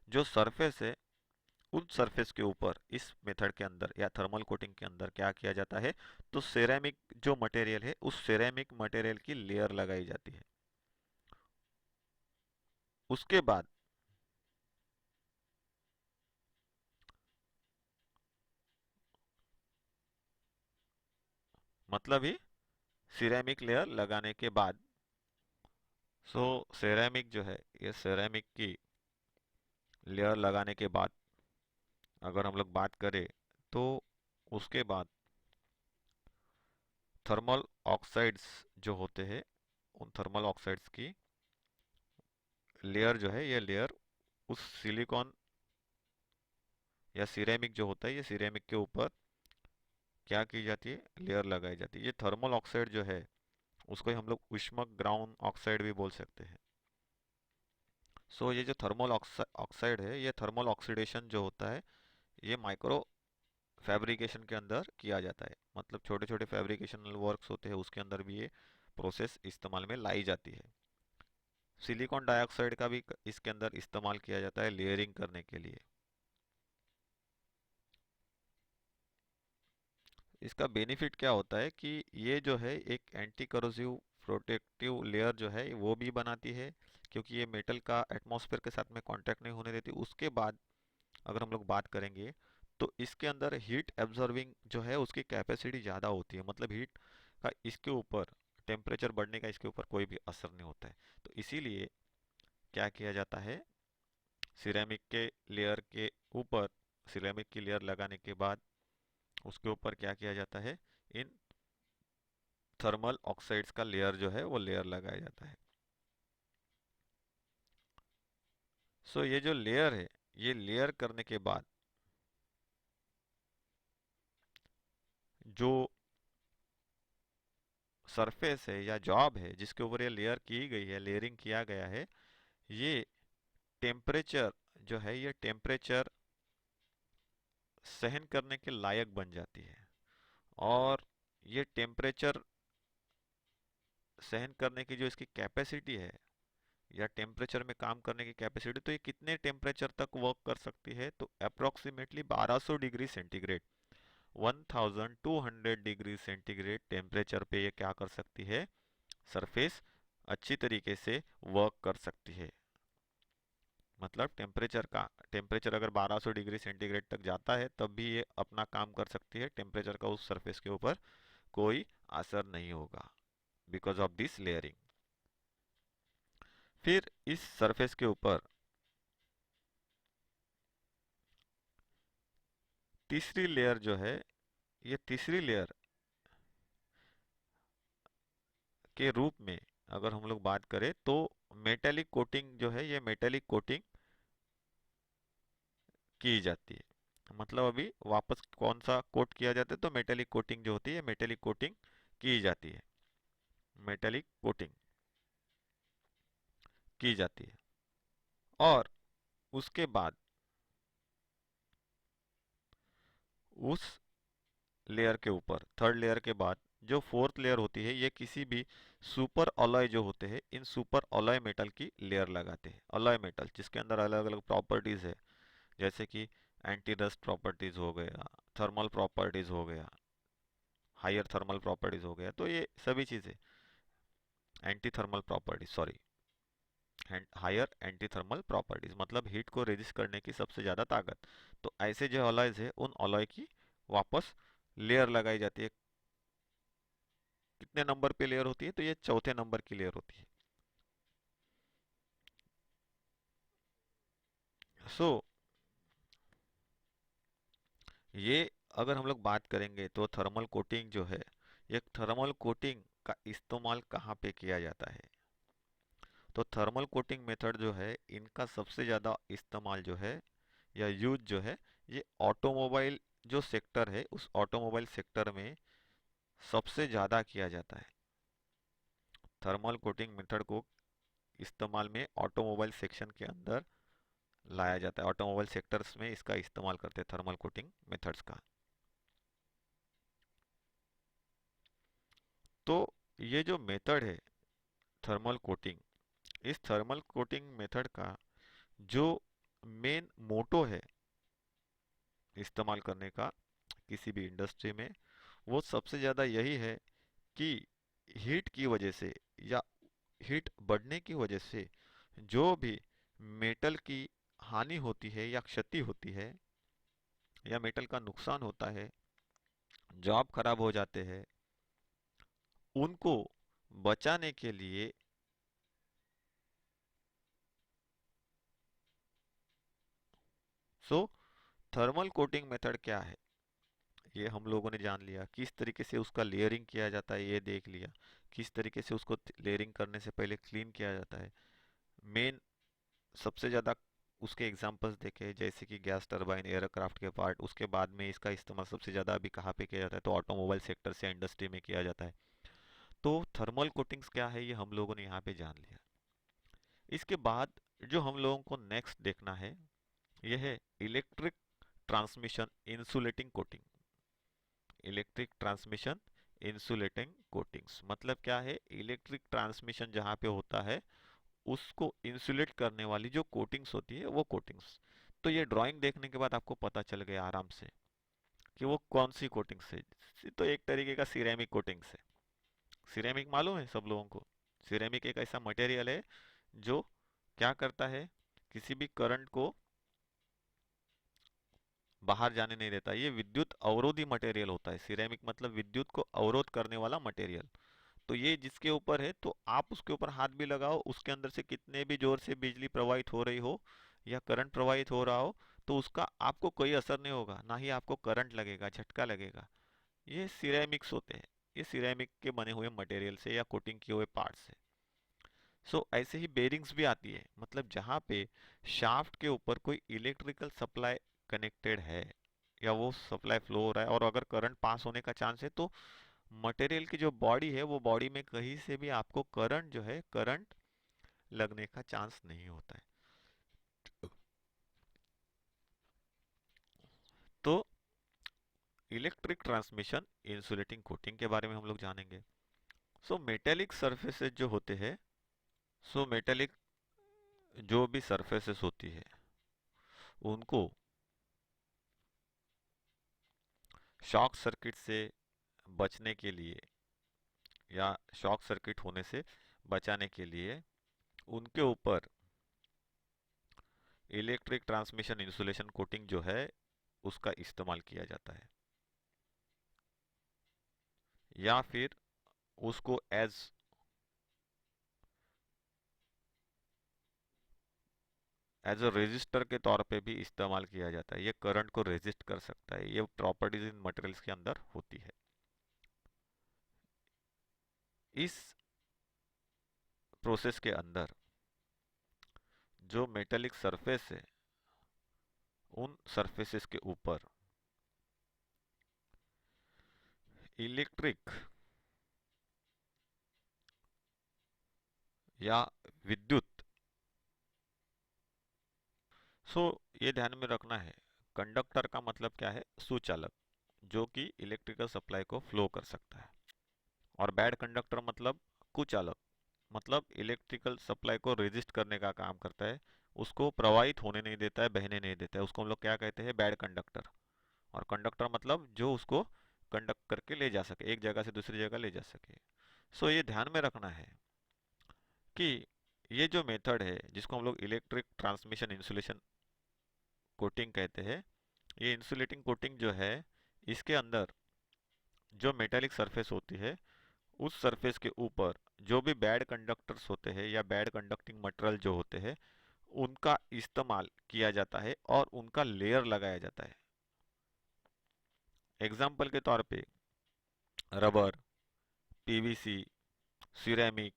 जो सरफेस है, उन सरफेस के ऊपर इस मेथड के अंदर या थर्मल कोटिंग के अंदर क्या किया जाता है, तो सेरेमिक जो मटेरियल है उस सेरेमिक मटेरियल की लेयर लगाई जाती है। उसके बाद मतलब ही सिरेमिक लेयर लगाने के बाद, सो सेरेमिक जो है, ये सेरेमिक की लेयर लगाने के बाद अगर हम लोग बात करें तो उसके बाद थर्मल ऑक्साइड्स जो होते हैं, उन थर्मल ऑक्साइड्स की लेयर जो है, ये लेयर उस सिलिकॉन या सिरेमिक जो होता है, ये सिरेमिक के ऊपर क्या की जाती है, लेयर लगाई जाती है। ये थर्मल ऑक्साइड जो है उसको ही हम लोग उष्मक ग्राउंड ऑक्साइड भी बोल सकते हैं। सो ये जो थर्मल ऑक्साइड है, ये थर्मल ऑक्सीडेशन जो होता है, ये माइक्रो फैब्रिकेशन के अंदर किया जाता है। मतलब छोटे छोटे फैब्रिकेशनल वर्क्स होते हैं, उसके अंदर भी ये प्रोसेस इस्तेमाल में लाई जाती है। सिलिकॉन डाइऑक्साइड का भी इसके अंदर इस्तेमाल किया जाता है लेयरिंग करने के लिए। इसका बेनिफिट क्या होता है कि ये जो है एक एंटी करोसिव प्रोटेक्टिव लेयर जो है वो भी बनाती है, क्योंकि ये मेटल का एटमॉस्फेयर के साथ में कांटेक्ट नहीं होने देती। उसके बाद अगर हम लोग बात करेंगे तो इसके अंदर हीट एब्जॉर्बिंग जो है उसकी कैपेसिटी ज़्यादा होती है। मतलब हीट का इसके ऊपर, टेम्परेचर बढ़ने का इसके ऊपर कोई भी असर नहीं होता है। तो इसीलिए क्या किया जाता है, सिरेमिक के लेयर के ऊपर, सिरेमिक की लेयर लगाने के बाद उसके ऊपर क्या किया जाता है, इन थर्मल ऑक्साइड्स का लेयर जो है वो लेयर लगाया जाता है। सो ये जो लेयर है, ये लेयर करने के बाद जो सरफेस है या जॉब है जिसके ऊपर ये लेयर की गई है, लेयरिंग किया गया है, ये टेम्परेचर जो है, ये टेम्परेचर सहन करने के लायक बन जाती है। और ये टेम्परेचर सहन करने की जो इसकी कैपेसिटी है, या टेम्परेचर में काम करने की कैपेसिटी, तो ये कितने टेम्परेचर तक वर्क कर सकती है, तो approximately 1200 degree centigrade, 1200 degree centigrade temperature पे ये क्या कर सकती है, सरफेस अच्छी तरीके से वर्क कर सकती है। मतलब टेम्परेचर अगर 1200 डिग्री सेंटीग्रेड तक जाता है तब भी ये अपना काम कर सकती है, टेम्परेचर का उस सरफेस के ऊपर कोई असर नहीं होगा, बिकॉज ऑफ दिस लेयरिंग। फिर इस सरफेस के ऊपर तीसरी लेयर जो है, ये तीसरी लेयर के रूप में अगर हम लोग बात करें तो मेटेलिक कोटिंग जो है, ये मेटेलिक कोटिंग की जाती है। मतलब अभी वापस कौन सा कोट किया जाता है, तो मेटेलिक कोटिंग जो होती है, मेटेलिक कोटिंग की जाती है, मेटेलिक कोटिंग की जाती है। और उसके बाद उस लेयर के ऊपर, थर्ड लेयर के बाद जो फोर्थ लेयर होती है, ये किसी भी सुपर अलॉय जो होते हैं, इन सुपर अलॉय मेटल की लेयर लगाते हैं। अलॉय मेटल जिसके अंदर अलग अलग प्रॉपर्टीज है, जैसे कि एंटी रस्ट प्रॉपर्टीज हो गया, थर्मल प्रॉपर्टीज हो गया, हायर थर्मल प्रॉपर्टीज हो गया, तो ये सभी चीजें anti thermal properties, sorry, higher anti thermal properties मतलब हीट को रेजिस्ट करने की सबसे ज्यादा ताकत। तो ऐसे जो अलॉयज है उन अलॉय की वापस लेयर लगाई जाती है। कितने नंबर पे लेयर होती है? तो ये चौथे नंबर की लेयर होती है। सो ये अगर हम लोग बात करेंगे तो थर्मल कोटिंग जो है, ये थर्मल कोटिंग का इस्तेमाल कहाँ पे किया जाता है? तो थर्मल कोटिंग मेथड जो है इनका सबसे ज़्यादा इस्तेमाल जो है या यूज जो है, ये ऑटोमोबाइल जो सेक्टर है उस ऑटोमोबाइल सेक्टर में सबसे ज़्यादा किया जाता है। थर्मल कोटिंग मेथड को इस्तेमाल में ऑटोमोबाइल सेक्शन के अंदर लाया जाता है। ऑटोमोबाइल सेक्टर्स में इसका इस्तेमाल करते हैं थर्मल कोटिंग मेथड्स का। तो ये जो मेथड है थर्मल कोटिंग, इस थर्मल कोटिंग मेथड का जो मेन मोटो है इस्तेमाल करने का किसी भी इंडस्ट्री में, वो सबसे ज़्यादा यही है कि हीट की वजह से या हीट बढ़ने की वजह से जो भी मेटल की हानि होती है या क्षति होती है या मेटल का नुकसान होता है, जॉब खराब हो जाते हैं, उनको बचाने के लिए सो थर्मल कोटिंग मेथड क्या है ये हम लोगों ने जान लिया। किस तरीके से उसका लेयरिंग किया जाता है ये देख लिया। किस तरीके से उसको लेयरिंग करने से पहले क्लीन किया जाता है। मेन सबसे ज़्यादा उसके एग्जांपल्स देखे जैसे कि गैस टरबाइन, एयरक्राफ्ट के पार्ट। उसके बाद में इसका इस्तेमाल सबसे ज़्यादा अभी कहाँ पे किया जाता है? तो ऑटोमोबाइल सेक्टर से इंडस्ट्री में किया जाता है। तो थर्मल कोटिंग्स क्या है ये हम लोगों ने यहाँ पे जान लिया। इसके बाद जो हम लोगों को नेक्स्ट देखना है यह है electric transmission insulating coating. Electric transmission insulating coatings मतलब क्या है? इलेक्ट्रिक ट्रांसमिशन जहाँ पे होता है उसको इंसुलेट करने वाली जो कोटिंग्स होती है वो कोटिंग्स। तो ये ड्राइंग देखने के बाद आपको पता चल गया आराम से कि वो कौन सी कोटिंग्स है। तो एक तरीके का सिरेमिक कोटिंग्स है। सिरेमिक मालूम है सब लोगों को? सिरेमिक एक ऐसा मटेरियल है जो क्या करता है, किसी भी करंट को बाहर जाने नहीं देता। ये विद्युत अवरोधी मटेरियल होता है। सिरेमिक मतलब विद्युत को अवरोध करने वाला मटेरियल। तो ये जिसके ऊपर है तो आप उसके ऊपर हाथ भी लगाओ, उसके अंदर से कितने भी जोर से बिजली प्रवाहित हो रही हो या करंट प्रवाहित हो रहा हो, तो उसका आपको कोई असर नहीं होगा, ना ही आपको करंट लगेगा, झटका लगेगा। ये सिरेमिक्स होते हैं। ये सिरेमिक के बने हुए मटेरियल से या कोटिंग किए हुए पार्ट से। ऐसे ही बेरिंग्स भी आती है, मतलब जहाँ पे शाफ्ट के ऊपर कोई इलेक्ट्रिकल सप्लाई कनेक्टेड है या वो सप्लाई फ्लो हो रहा है और अगर करंट पास होने का चांस है, तो मटेरियल की जो बॉडी है वो बॉडी में कहीं से भी आपको करंट जो है करंट लगने का चांस नहीं होता है। तो इलेक्ट्रिक ट्रांसमिशन इंसुलेटिंग कोटिंग के बारे में हम लोग जानेंगे। मेटेलिक सरफेसेस जो होते हैं, मेटेलिक जो भी सरफेसेस होती है उनको शॉक सर्किट से बचने के लिए या शॉक सर्किट होने से बचाने के लिए उनके ऊपर इलेक्ट्रिक ट्रांसमिशन इंसुलेशन कोटिंग जो है उसका इस्तेमाल किया जाता है, या फिर उसको एज अ रेजिस्टर के तौर पे भी इस्तेमाल किया जाता है। ये करंट को रेजिस्ट कर सकता है। ये प्रॉपर्टीज इन मटेरियल्स के अंदर होती है। इस प्रोसेस के अंदर जो मेटेलिक सरफेस है उन सरफेसेस के ऊपर इलेक्ट्रिक या विद्युत, सो ये ध्यान में रखना है। कंडक्टर का मतलब क्या है? सुचालक, जो कि इलेक्ट्रिकल सप्लाई को फ्लो कर सकता है। और बैड कंडक्टर मतलब कुचालक, मतलब इलेक्ट्रिकल सप्लाई को रेजिस्ट करने का काम करता है, उसको प्रवाहित होने नहीं देता है, बहने नहीं देता है। उसको हम लोग क्या कहते हैं? Bad conductor. और कंडक्टर मतलब जो उसको कंडक्ट करके ले जा सके, एक जगह से दूसरी जगह ले जा सके। सो ये ध्यान में रखना है कि ये जो मेथड है जिसको हम लोग इलेक्ट्रिक ट्रांसमिशन इंसुलेशन कोटिंग कहते हैं, ये इंसुलेटिंग कोटिंग जो है, इसके अंदर जो मेटालिक सरफेस होती है, उस सरफेस के ऊपर जो भी बैड कंडक्टर्स होते हैं या बैड कंडक्टिंग मटेरियल जो होते हैं, उनका इस्तेमाल किया जाता है और उनका लेयर लगाया जाता है। एग्जाम्पल के तौर पे रबर, पीवीसी, सिरेमिक,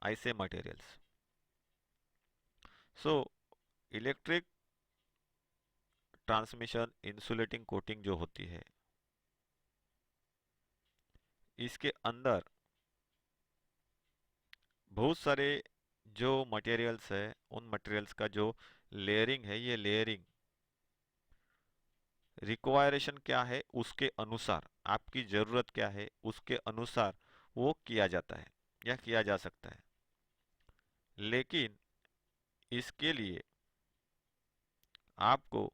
ऐसे materials. So electric transmission insulating coating जो होती है, इसके अंदर बहुत सारे जो मटेरियल्स है, उन मटेरियल्स का जो लेयरिंग है, ये लेयरिंग रिक्वायरेशन क्या है उसके अनुसार, आपकी ज़रूरत क्या है उसके अनुसार वो किया जाता है या किया जा सकता है। लेकिन इसके लिए आपको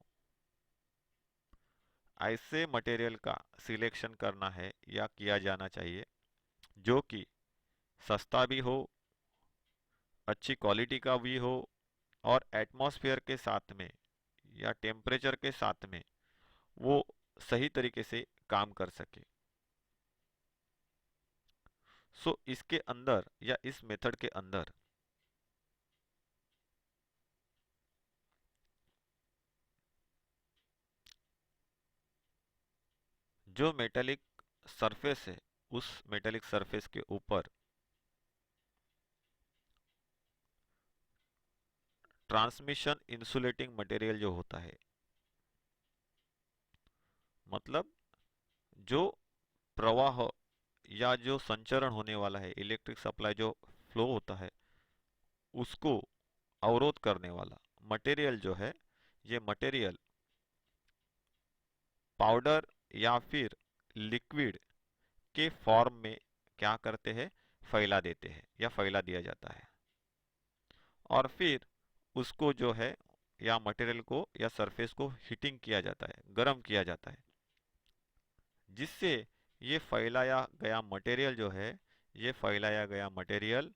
ऐसे मटेरियल का सिलेक्शन करना है या किया जाना चाहिए जो कि सस्ता भी हो, अच्छी क्वालिटी का भी हो, और एटमॉस्फेयर के साथ में या टेम्परेचर के साथ में वो सही तरीके से काम कर सके। सो इसके अंदर या इस मेथड के अंदर जो मेटालिक सरफेस है, उस मेटालिक सरफेस के ऊपर ट्रांसमिशन इंसुलेटिंग मटेरियल जो होता है, मतलब जो प्रवाह या जो संचरण होने वाला है, इलेक्ट्रिक सप्लाई जो फ्लो होता है, उसको अवरोध करने वाला मटेरियल जो है, ये मटेरियल पाउडर या फिर लिक्विड के फॉर्म में क्या करते हैं, फैला देते हैं या फैला दिया जाता है। और फिर उसको जो है या मटेरियल को या सरफेस को हीटिंग किया जाता है, गर्म किया जाता है, जिससे ये फैलाया गया मटेरियल जो है, ये फैलाया गया मटेरियल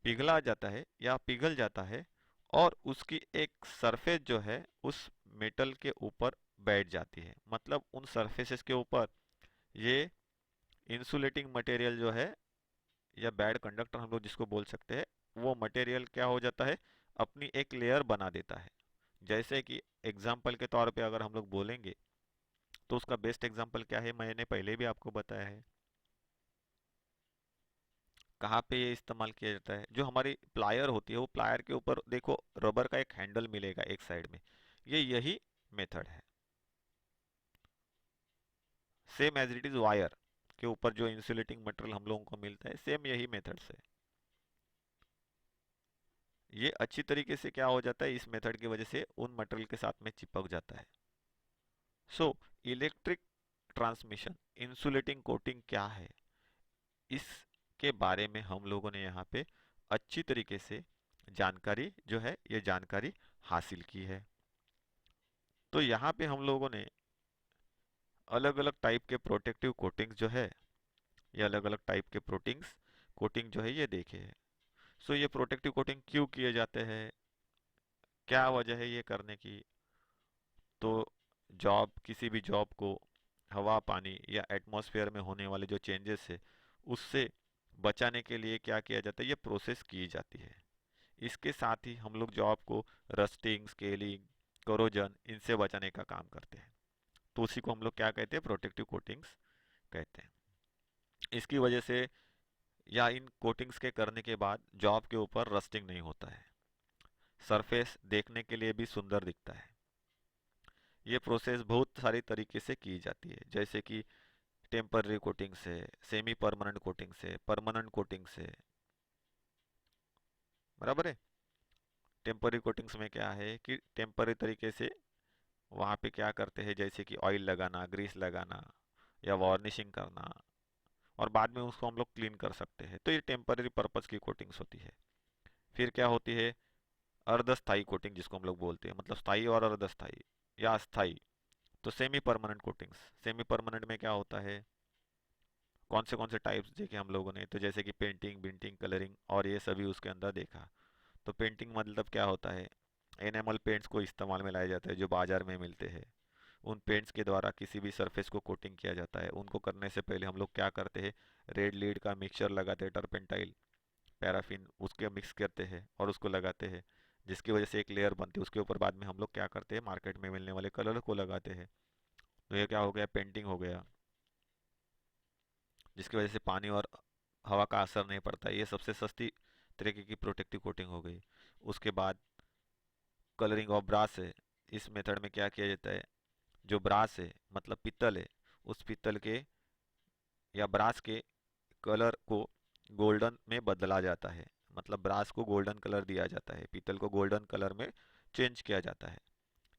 पिघला जाता है या पिघल जाता है, और उसकी एक सरफेस जो है उस मेटल के ऊपर बैठ जाती है। मतलब उन सरफेसेस के ऊपर ये इंसुलेटिंग मटेरियल जो है या बैड कंडक्टर हम लोग जिसको बोल सकते हैं, वो मटेरियल क्या हो जाता है, अपनी एक लेयर बना देता है। जैसे कि एग्जाम्पल के तौर पे अगर हम लोग बोलेंगे, तो उसका बेस्ट एग्जाम्पल क्या है, मैंने पहले भी आपको बताया है। कहाँ पे ये इस्तेमाल किया जाता है, जो हमारी प्लायर होती है, वो प्लायर के ऊपर देखो रबर का एक हैंडल मिलेगा एक साइड में, ये यही मेथड है। Same as it is wire के ऊपर जो इंसुलेटिंग मटेरियल हम लोगों को मिलता है, सेम यही मेथड से ये अच्छी तरीके से क्या हो जाता है, इस मेथड की वजह से उन मटेरियल के साथ में चिपक जाता है। So electric transmission insulating coating क्या है, इसके बारे में हम लोगों ने यहाँ पे अच्छी तरीके से जानकारी जो है, ये जानकारी हासिल की है। तो यहाँ पे हम लोगों ने अलग अलग टाइप के प्रोटेक्टिव कोटिंग्स जो है, ये अलग अलग टाइप के प्रोटिंग्स कोटिंग जो है ये देखे हैं। सो ये प्रोटेक्टिव कोटिंग क्यों किए जाते हैं, क्या वजह है ये करने की, तो जॉब, किसी भी जॉब को हवा, पानी या एटमॉस्फेयर में होने वाले जो चेंजेस है, उससे बचाने के लिए क्या किया जाता है, ये प्रोसेस की जाती है। इसके साथ ही हम लोग जॉब को रस्टिंग, स्केलिंग, कोरोजन, इनसे बचाने का काम करते हैं। तो उसी को हम लोग क्या कहते हैं, प्रोटेक्टिव कोटिंग्स कहते हैं। इसकी वजह से या इन कोटिंग्स के करने के बाद जॉब के ऊपर रस्टिंग नहीं होता है, सरफेस देखने के लिए भी सुंदर दिखता है। ये प्रोसेस बहुत सारी तरीके से की जाती है, जैसे कि टेम्पररी कोटिंग से, सेमी परमानेंट कोटिंग से, परमानेंट कोटिंग से। बराबर है। टेम्पररी कोटिंग्स में क्या है कि टेम्पररी तरीके से वहाँ पे क्या करते हैं, जैसे कि ऑयल लगाना, ग्रीस लगाना या वार्निशिंग करना, और बाद में उसको हम लोग क्लीन कर सकते हैं। तो ये टेम्पररी पर्पस की कोटिंग्स होती है। फिर क्या होती है, अर्धस्थायी कोटिंग जिसको हम लोग बोलते हैं, मतलब स्थायी और अर्धस्थायी या अस्थायी। तो semi permanent coatings, semi permanent में क्या होता है, कौन से टाइप्स देखे हम लोगों ने, तो जैसे कि पेंटिंग, बिंटिंग, कलरिंग और ये सभी उसके अंदर देखा। तो पेंटिंग मतलब क्या होता है, एनामल पेंट्स को इस्तेमाल में लाया जाता है जो बाजार में मिलते हैं। उन पेंट्स के द्वारा किसी भी सरफेस को कोटिंग किया जाता है। उनको करने से पहले हम लोग क्या करते हैं, रेड लीड का मिक्सचर लगाते हैं, टर्पेंटाइल, पैराफिन, उसके मिक्स करते हैं और उसको लगाते हैं, जिसकी वजह से एक लेयर बनती है। उसके ऊपर बाद में हम लोग क्या करते हैं, मार्केट में मिलने वाले कलर को लगाते हैं। तो ये क्या हो गया, पेंटिंग हो गया, जिसकी वजह से पानी और हवा का असर नहीं पड़ता। ये सबसे सस्ती तरीके की प्रोटेक्टिव कोटिंग हो गई। उसके बाद कलरिंग ऑफ ब्रास है। इस मेथड में क्या किया जाता है, जो ब्रास है मतलब पीतल है, उस पीतल के या ब्रास के कलर को गोल्डन में बदला जाता है। मतलब ब्रास को गोल्डन कलर दिया जाता है, पीतल को गोल्डन कलर में चेंज किया जाता है।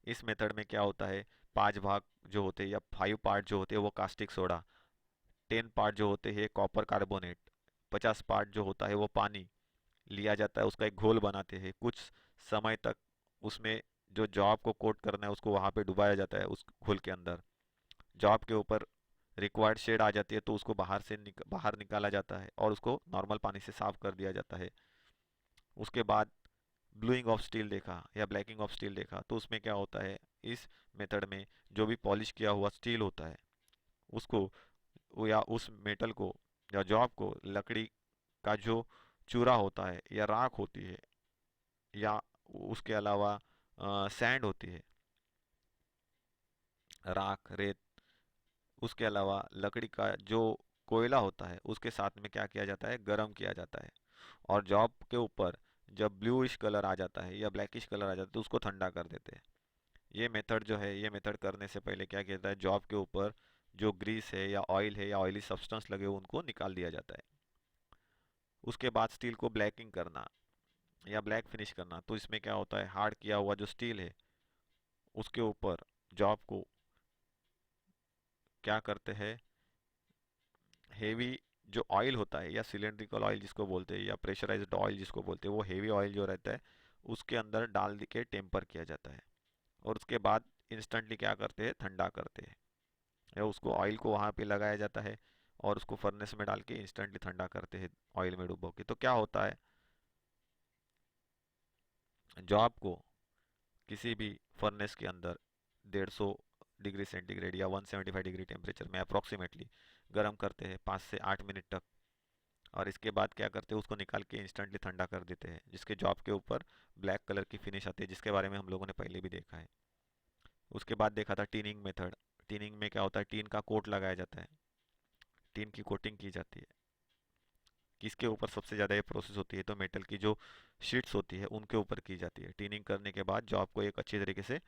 इस मेथड में क्या होता है, 5 भाग जो होते हैं या 5 पार्ट जो होते हैं वो कास्टिक सोडा, 10 पार्ट जो होते हैं कॉपर कार्बोनेट, 50 पार्ट जो होता है वो पानी लिया जाता है, उसका एक घोल बनाते हैं। कुछ समय तक उसमें जो जॉब को कोट करना है उसको वहां पे डुबाया जाता है उस घोल के अंदर। जॉब के ऊपर रिक्वायर्ड शेड आ जाती है तो उसको बाहर निकाला जाता है और उसको नॉर्मल पानी से साफ कर दिया जाता है। उसके बाद ब्लूइंग ऑफ स्टील देखा या ब्लैकिंग ऑफ स्टील देखा। तो उसमें क्या होता है, इस मेथड में जो भी पॉलिश किया हुआ स्टील होता है उसको या उस मेटल को या जॉब को लकड़ी का जो चूरा होता है या राख होती है या उसके अलावा सैंड होती है, राख रेत, उसके अलावा लकड़ी का जो कोयला होता है उसके साथ में क्या किया जाता है, गर्म किया जाता है। और जॉब के ऊपर जब ब्लूइश कलर आ जाता है या ब्लैकिश कलर आ जाता है तो उसको ठंडा कर देते हैं। ये मेथड जो है, ये मेथड करने से पहले क्या किया जाता है, जॉब के ऊपर जो ग्रीस है या ऑयली सब्सटेंस लगे हुए उनको निकाल दिया जाता है। उसके बाद स्टील को ब्लैकिंग करना या ब्लैक फिनिश करना। तो इसमें क्या होता है, हार्ड किया हुआ जो स्टील है उसके ऊपर जॉब को क्या करते हैं, हेवी जो ऑयल होता है या सिलेंड्रिकल ऑयल जिसको बोलते हैं या प्रेशराइज्ड ऑयल जिसको बोलते हैं, वो हेवी ऑयल जो रहता है उसके अंदर डाल के टेम्पर किया जाता है। और उसके बाद इंस्टेंटली क्या करते हैं, ठंडा करते हैं, या उसको ऑयल को वहां पे लगाया जाता है और उसको फर्नेस में डाल के इंस्टेंटली ठंडा करते हैं ऑयल में डुबो के। तो क्या होता है, जॉब को किसी भी फर्नेस के अंदर 150 डिग्री सेंटीग्रेड या 175 डिग्री टेम्परेचर में अप्रोक्सीमेटली गर्म करते हैं 5 से 8 मिनट तक। और इसके बाद क्या करते हैं, उसको निकाल के इंस्टेंटली ठंडा कर देते हैं, जिसके जॉब के ऊपर ब्लैक कलर की फिनिश आती है, जिसके बारे में हम लोगों ने पहले भी देखा है। उसके बाद देखा था टीनिंग मेथड। टीनिंग में क्या होता है, टीन का कोट लगाया जाता है, टीन की कोटिंग की जाती है। किसके ऊपर सबसे ज़्यादा ये प्रोसेस होती है, तो मेटल की जो शीट्स होती है उनके ऊपर की जाती है। टीनिंग करने के बाद जॉब को एक अच्छी तरीके से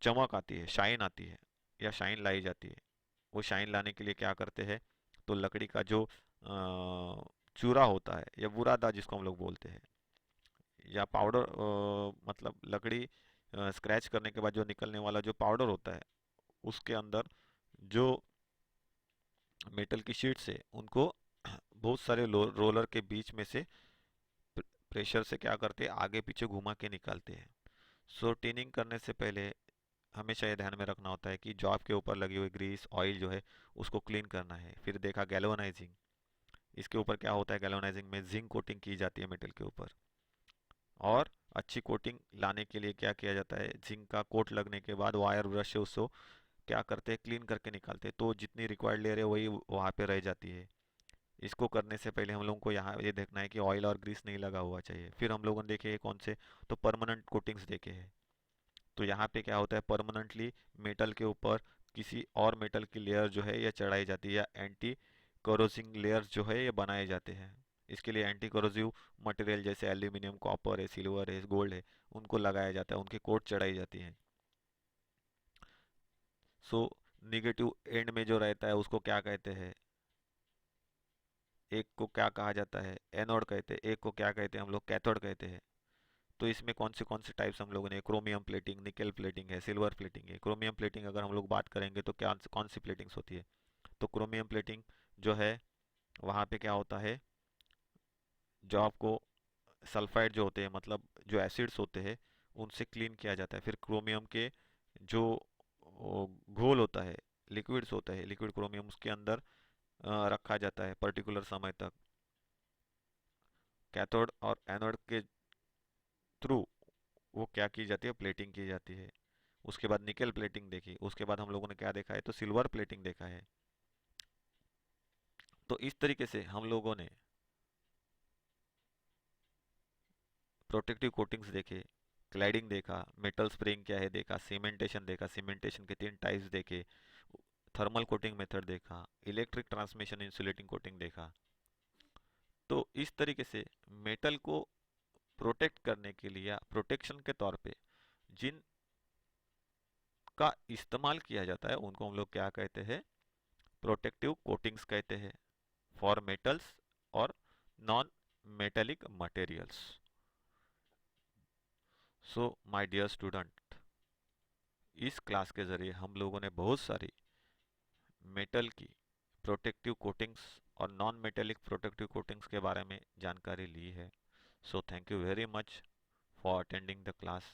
चमक आती है, शाइन आती है या शाइन लाई जाती है। वो शाइन लाने के लिए क्या करते हैं, तो लकड़ी का जो चूरा होता है या बुरादा जिसको हम लोग बोलते हैं, या पाउडर, मतलब लकड़ी स्क्रैच करने के बाद जो निकलने वाला जो पाउडर होता है उसके अंदर जो मेटल की शीट्स है उनको बहुत सारे रोलर के बीच में से प्रेशर से क्या करते हैं, आगे पीछे घुमा के निकालते हैं। सो टिनिंग करने से पहले हमेशा ये ध्यान में रखना होता है कि जॉब के ऊपर लगी हुई ग्रीस ऑयल जो है उसको क्लीन करना है। फिर देखा गैल्वेनाइजिंग। इसके ऊपर क्या होता है, गैल्वेनाइजिंग में जिंक कोटिंग की जाती है मेटल के ऊपर। और अच्छी कोटिंग लाने के लिए क्या किया जाता है, जिंक का कोट लगने के बाद वायर ब्रश से उसको क्या करते हैं, क्लीन करके निकालते हैं, तो जितनी रिक्वायर्ड लेयर है वही वहाँ पे रह जाती है। इसको करने से पहले हम लोगों को यहाँ ये देखना है कि ऑयल और ग्रीस नहीं लगा हुआ चाहिए। फिर हम लोगों ने देखे कौन से, तो परमानेंट कोटिंग्स देखे हैं। तो यहाँ पे क्या होता है, परमानेंटली मेटल के ऊपर किसी और मेटल की लेयर जो है ये चढ़ाई जाती है, या एंटी कोरोसिंग लेयर्स जो है ये बनाए जाते हैं। इसके लिए एंटी कोरोसिव मटेरियल जैसे एल्यूमिनियम, कॉपर है, सिल्वर है, गोल्ड है, उनको लगाया जाता है, उनकी कोट चढ़ाई जाती है। सो निगेटिव एंड में जो रहता है उसको क्या कहते हैं, एक को क्या कहा जाता है, एनोड कहते हैं, एक को क्या कहते हैं हम लोग, कैथोड कहते हैं। तो इसमें कौन से टाइप्स हम लोगों ने, क्रोमियम प्लेटिंग, निकेल प्लेटिंग है, सिल्वर प्लेटिंग है। क्रोमियम प्लेटिंग अगर हम लोग बात करेंगे तो क्या कौन सी प्लेटिंग्स होती है, तो क्रोमियम प्लेटिंग जो है वहाँ पे क्या होता है, जो आपको सल्फाइड जो होते हैं मतलब जो एसिड्स होते हैं उनसे क्लीन किया जाता है। फिर क्रोमियम के जो वो घोल होता है, लिक्विड्स होता है, लिक्विड क्रोमियम उसके अंदर रखा जाता है पर्टिकुलर समय तक। कैथोड और एनोड के थ्रू वो क्या की जाती है, प्लेटिंग की जाती है। उसके बाद निकेल प्लेटिंग देखी, उसके बाद हम लोगों ने क्या देखा है, तो सिल्वर प्लेटिंग देखा है। तो इस तरीके से हम लोगों ने प्रोटेक्टिव कोटिंग्स देखे, क्लैडिंग देखा, मेटल स्प्रेइंग क्या है देखा, सीमेंटेशन देखा, सीमेंटेशन के 3 टाइप्स देखे, थर्मल कोटिंग मेथड देखा, इलेक्ट्रिक ट्रांसमिशन इंसुलेटिंग कोटिंग देखा। तो इस तरीके से मेटल को प्रोटेक्ट करने के लिए या प्रोटेक्शन के तौर पे जिन का इस्तेमाल किया जाता है उनको हम लोग क्या कहते हैं, प्रोटेक्टिव कोटिंग्स कहते हैं, फॉर मेटल्स और non metallic materials. So my dear student, इस क्लास के जरिए हम लोगों ने बहुत सारी मेटल की प्रोटेक्टिव कोटिंग्स और नॉन मेटेलिक प्रोटेक्टिव कोटिंग्स के बारे में जानकारी ली है। So thank you very much for attending the class.